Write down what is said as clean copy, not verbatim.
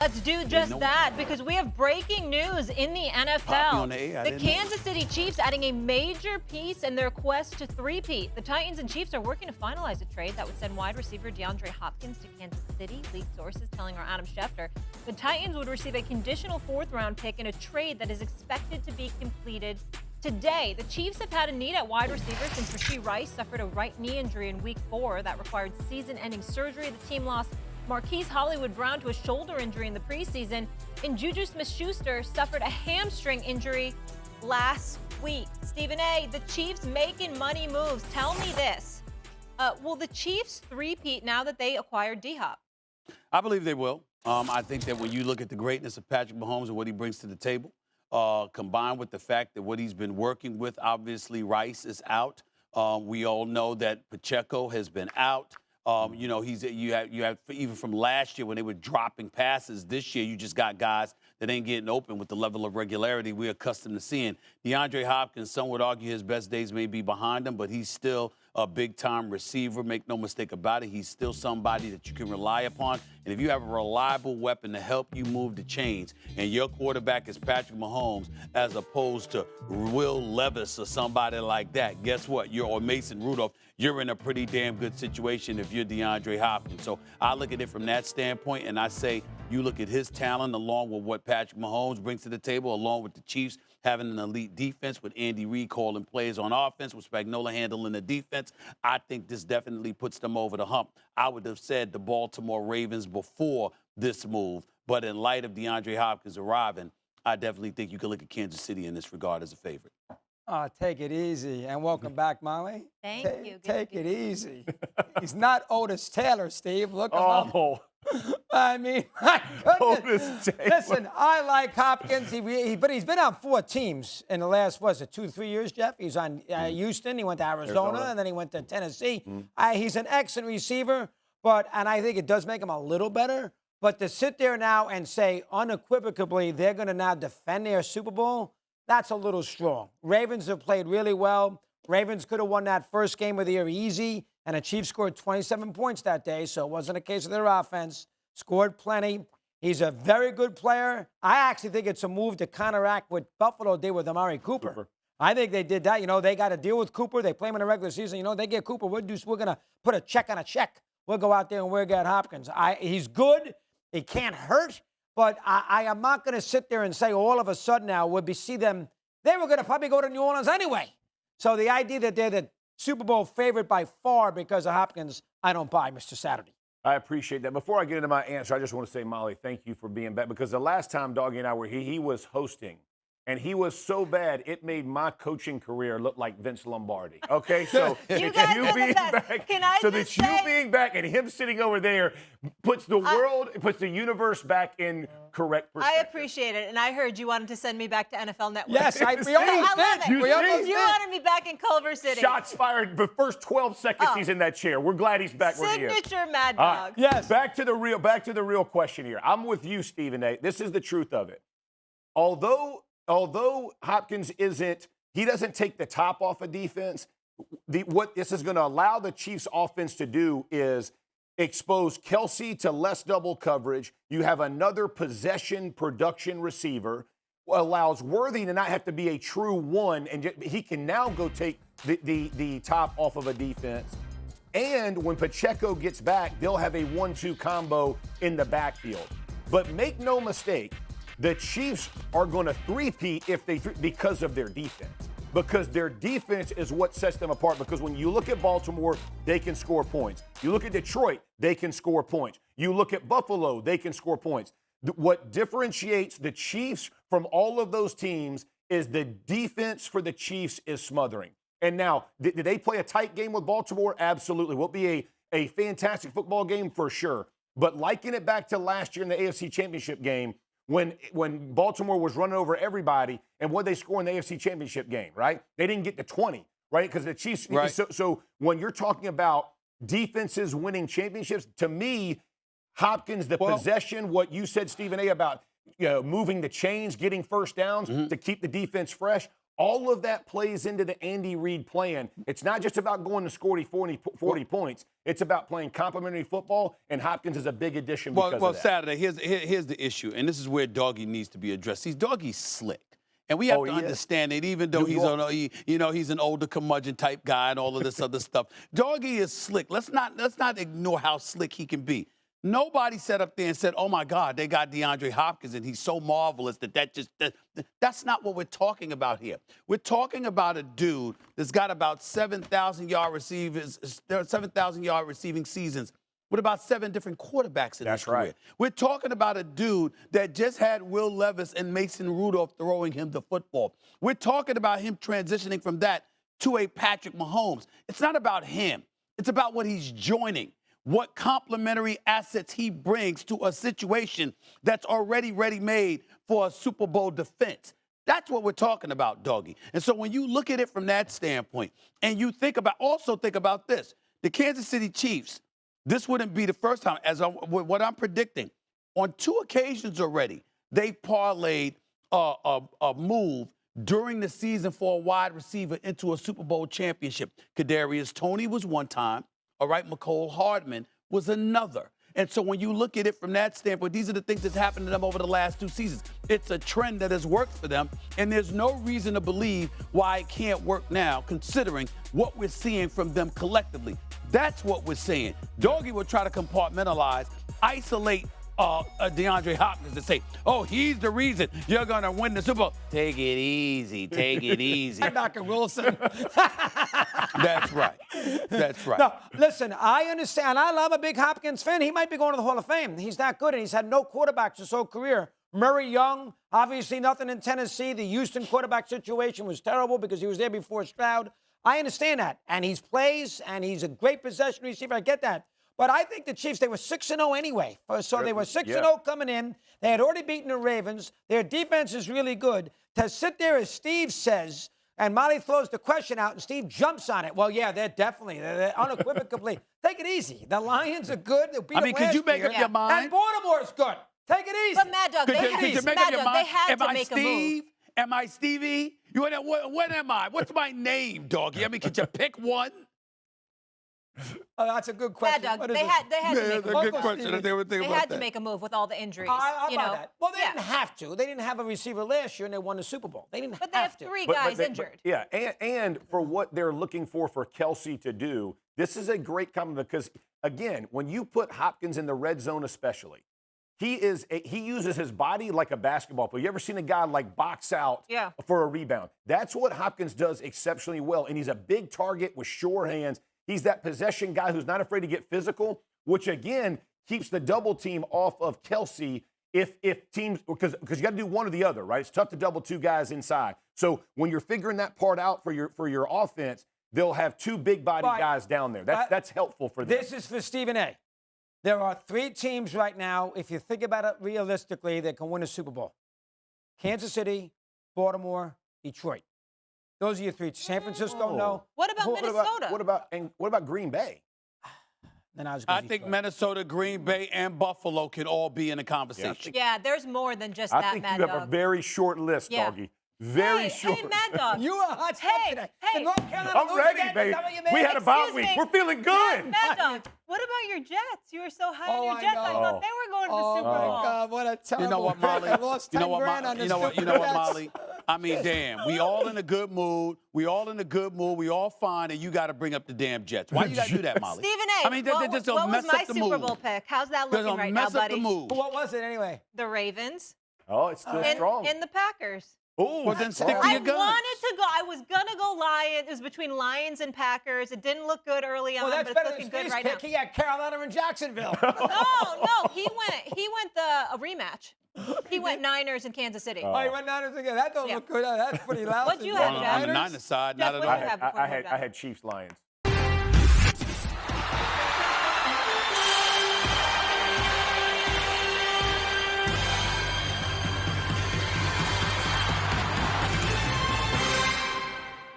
Let's do just that because we have breaking news in the NFL. The Kansas City Chiefs adding a major piece in their quest to three-peat. The Titans and Chiefs are working to finalize a trade that would send wide receiver DeAndre Hopkins to Kansas City, league sources telling our Adam Schefter. The Titans would receive a conditional fourth-round pick in a trade that is expected to be completed today. The Chiefs have had a need at wide receiver since Rashee Rice suffered a right knee injury in Week 4 that required season-ending surgery. The team lost Marquise Hollywood Brown to a shoulder injury in the preseason, and Juju Smith-Schuster suffered a hamstring injury last week. Stephen A., the Chiefs making money moves. Tell me this. Will the Chiefs three-peat now that they acquired D-Hop? I believe they will. I think that when you look at the greatness of Patrick Mahomes and what he brings to the table, combined with the fact that what he's been working with, obviously Rice is out. We all know that Pacheco has been out. You have even from last year when they were dropping passes. This year, you just got guys that ain't getting open with the level of regularity we're accustomed to seeing. DeAndre Hopkins, some would argue his best days may be behind him, but he's still a big-time receiver. Make no mistake about it. He's still somebody that you can rely upon. And if you have a reliable weapon to help you move the chains, and your quarterback is Patrick Mahomes as opposed to Will Levis or somebody like that, guess what? Or Mason Rudolph, you're in a pretty damn good situation if you're DeAndre Hopkins. So I look at it from that standpoint, and I say you look at his talent along with what Patrick Mahomes brings to the table, along with the Chiefs having an elite defense with Andy Reid calling plays on offense, with Spagnuolo handling the defense. I think this definitely puts them over the hump. I would have said the Baltimore Ravens before this move, but in light of DeAndre Hopkins arriving, I definitely think you can look at Kansas City in this regard as a favorite. Take it easy, and welcome back, Molly. Thank you. Take it easy. He's not Otis Taylor, Steve. Look him up. I mean, my goodness. Listen, I like Hopkins, but he's been on 4 teams in the last, 2-3 years, Jeff? He's on Houston, he went to Arizona, and then he went to Tennessee. He's an excellent receiver, and I think it does make him a little better. But to sit there now and say unequivocally they're going to now defend their Super Bowl, that's a little strong. Ravens have played really well. Ravens could have won that first game of the year easy, and the Chiefs scored 27 points that day, so it wasn't a case of their offense. Scored plenty. He's a very good player. I actually think it's a move to counteract what Buffalo did with Amari Cooper. I think they did that. They got to deal with Cooper. They play him in the regular season. They get Cooper. We're going to put a check on a check. We'll go out there and we'll get Hopkins. He's good. He can't hurt. But I am not going to sit there and say all of a sudden now see them. They were going to probably go to New Orleans anyway. So the idea that they're the Super Bowl favorite by far because of Hopkins, I don't buy, Mr. Saturday. I appreciate that. Before I get into my answer, I just want to say, Molly, thank you for being back. Because the last time Doggy and I were here, he was hosting. And he was so bad, it made my coaching career look like Vince Lombardi. Okay, so you being back and him sitting over there puts the universe back in correct perspective. I appreciate it, and I heard you wanted to send me back to NFL Network. Yes, we almost did. You wanted me back in Culver City. Shots fired. The first 12 seconds he's in that chair. We're glad he's back. Signature Mad Dog. Yes. Back to the real question here. I'm with you, Stephen A. This is the truth of it. Although Hopkins doesn't take the top off of defense, what this is going to allow the Chiefs offense to do is expose Kelsey to less double coverage. You have another possession production receiver, allows Worthy to not have to be a true one, and he can now go take the top off of a defense. And when Pacheco gets back, they'll have a 1-2 combo in the backfield. But make no mistake, the Chiefs are going to three-peat because of their defense. Because their defense is what sets them apart. Because when you look at Baltimore, they can score points. You look at Detroit, they can score points. You look at Buffalo, they can score points. What differentiates the Chiefs from all of those teams is the defense for the Chiefs is smothering. And now, did they play a tight game with Baltimore? Absolutely. Will be a fantastic football game for sure. But liken it back to last year in the AFC Championship game, when Baltimore was running over everybody, and what they score in the AFC Championship game, right? They didn't get to 20, right? Because the Chiefs. Right. So when you're talking about defenses winning championships, to me, Hopkins, possession, what you said, Stephen A., about moving the chains, getting first downs to keep the defense fresh, All of that plays into the Andy Reid plan. It's not just about going to score 40 points. It's about playing complementary football, and Hopkins is a big addition because of that. Saturday, here's the issue, and this is where Doggy needs to be addressed. See, Doggy's slick. And we have to understand it, even though he's an older curmudgeon type guy and all of this other stuff. Doggy is slick. Let's not ignore how slick he can be. Nobody sat up there and said, "Oh my God, they got DeAndre Hopkins and he's so marvelous that's not what we're talking about here. We're talking about a dude that's got about 7,000-yard receiving seasons with about 7 different quarterbacks in his career. Right. We're talking about a dude that just had Will Levis and Mason Rudolph throwing him the football. We're talking about him transitioning from that to a Patrick Mahomes. It's not about him. It's about what he's joining, what complementary assets he brings to a situation that's already ready-made for a Super Bowl defense. That's what we're talking about, Doggy. And so when you look at it from that standpoint, and you think about this, the Kansas City Chiefs, this wouldn't be the first time, what I'm predicting. On 2 occasions already, they've parlayed a move during the season for a wide receiver into a Super Bowl championship. Kadarius Toney was one time. All right, McCole Hardman was another. And so when you look at it from that standpoint, these are the things that's happened to them over the last 2 seasons. It's a trend that has worked for them, and there's no reason to believe why it can't work now, considering what we're seeing from them collectively. That's what we're saying. Doggy will try to compartmentalize, isolate DeAndre Hopkins and say, "Oh, he's the reason you're going to win the Super Bowl." Take it easy. Take it easy. Dr. Wilson. That's right. That's right. No, listen, I understand. I'm a big Hopkins fan. He might be going to the Hall of Fame. He's that good, and he's had no quarterbacks his whole career. Murray Young, obviously nothing in Tennessee. The Houston quarterback situation was terrible because he was there before Stroud. I understand that. And he plays, and he's a great possession receiver. I get that. But I think the Chiefs, they were 6-0 anyway. So they were 6-0 coming in. They had already beaten the Ravens. Their defense is really good. To sit there, as Steve says, and Molly throws the question out, and Steve jumps on it. Well, yeah, they're unequivocally. Take it easy. The Lions are good. They'll beat them could you make up your mind? And Baltimore's good. Take it easy. But Mad Dog, they had to make a move. Am I Stevie? What am I? What's my name, Doggy? I mean, could you pick one? Oh, that's a good question. Mad Dog, they had to make a move. Good question. They had to make a move with all the injuries. I that. Well, they didn't have to. They didn't have a receiver last year, and they won the Super Bowl. They didn't have to. But they have 3 guys injured. And for what they're looking for Kelsey to do, this is a great compliment because, again, when you put Hopkins in the red zone especially, he uses his body like a basketball player. You ever seen a guy like box out for a rebound? That's what Hopkins does exceptionally well, and he's a big target with sure hands. He's that possession guy who's not afraid to get physical, which, again, keeps the double team off of Kelsey if teams – because you got to do one or the other, right? It's tough to double 2 guys inside. So when you're figuring that part out for your offense, they'll have 2 big-body guys down there. That's helpful for them. This is for Stephen A. There are 3 teams right now, if you think about it realistically, that can win a Super Bowl. Kansas City, Baltimore, Detroit. Those are your 3. San Francisco, no. What about Minnesota? What about Green Bay? Then I think Minnesota, Green Bay, and Buffalo can all be in the conversation. Yeah, there's more than just that, Mad Dog. I think you have a very short list, Doggy. Very short. Hey, Mad Dog. You are hot today. Hey, I'm ready, baby. We had a bye week. We're feeling good. Mad Dog, what about your Jets? You were so high on your Jets. I thought they were going to the Super Bowl. Oh, my God. What a terrible You know what, Molly? I lost 10 grand on this. You know what, Molly? I mean, damn. We all in a good mood. We all fine, and you got to bring up the damn Jets. Why you got to do that, Molly? Stephen A. I mean, what was my Super Bowl pick? How's that looking right now, buddy? What was it anyway? The Ravens. Oh, it's still strong. And the Packers. Oh, well, then stick to your guns. I was going to go Lions. It was between Lions and Packers. It didn't look good early on, but it's looking good right now. He had Carolina and Jacksonville. No. He went a rematch. He went Niners and Kansas City. Oh, he went Niners again. That don't look good. That's pretty loud. What'd you have, Jeff? On the Niners side, Jeff, not at all. I had Chiefs Lions.